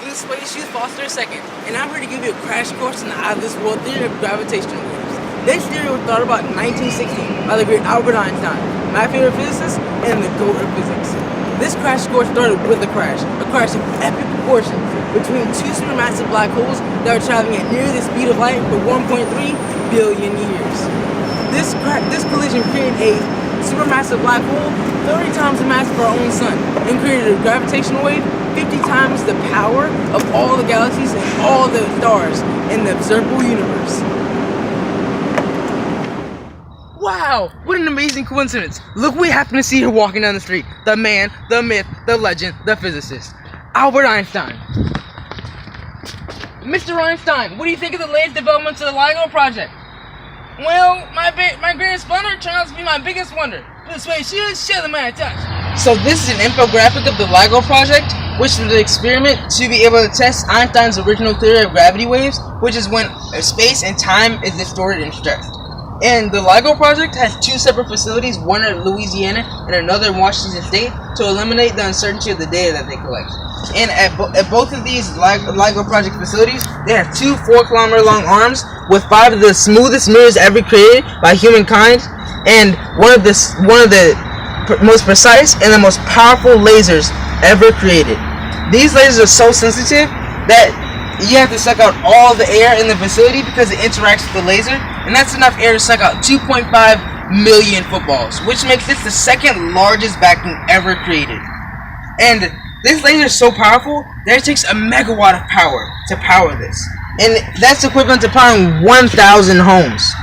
to the Space Youth Foster II, and I'm here to give you a crash course in the out-of-this-world theory of gravitational waves. This theory was thought about in 1960 by the great Albert Einstein, my favorite physicist and the GOAT of physics. This crash course started with a crash of epic proportions between two supermassive black holes that were traveling at near the speed of light for 1.3 billion years. This collision created a supermassive black hole 30 times the mass of our own sun and created a gravitational wave 50 times the power of all the galaxies and all the stars in the observable universe. Wow, what an amazing coincidence. Look what we happen to see here walking down the street. The man, the myth, the legend, the physicist, Albert Einstein. Mr. Einstein, what do you think of the latest developments of the LIGO project? Well, my greatest blunder turned out to be my biggest wonder. This way, share the man touch. So this is an infographic of the LIGO project, which was an experiment to be able to test Einstein's original theory of gravity waves, which is when space and time is distorted and stretched. And the LIGO project has two separate facilities, one in Louisiana and another in Washington State, to eliminate the uncertainty of the data that they collect. And at both of these LIGO project facilities, they have two 4-kilometer long arms with 5 of the smoothest mirrors ever created by humankind, and one of the most precise and the most powerful lasers ever created. These lasers are so sensitive that you have to suck out all the air in the facility because it interacts with the laser, and that's enough air to suck out 2.5 million footballs, which makes this the second largest vacuum ever created. And this laser is so powerful that it takes a megawatt of power to power this, and that's equivalent to powering 1,000 homes.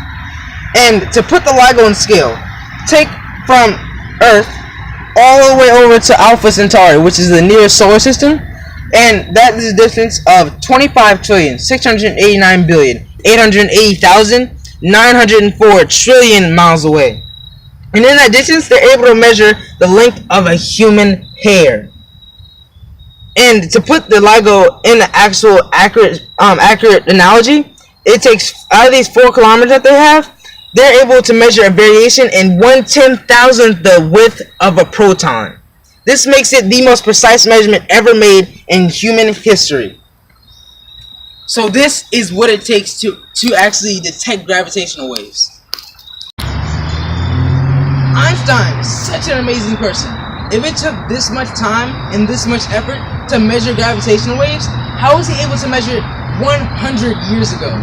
And to put the LIGO in scale, take from Earth all the way over to Alpha Centauri, which is the nearest solar system, and that is a distance of 25,689,880,904 trillion miles away. And in that distance, they're able to measure the length of a human hair. And to put the LIGO in the actual accurate analogy, it takes, out of these 4 kilometers that they have, they're able to measure a variation in 1/10,000th the width of a proton. This makes it the most precise measurement ever made in human history. So this is what it takes to actually detect gravitational waves. Einstein is such an amazing person. If it took this much time and this much effort to measure gravitational waves, how was he able to measure it 100 years ago?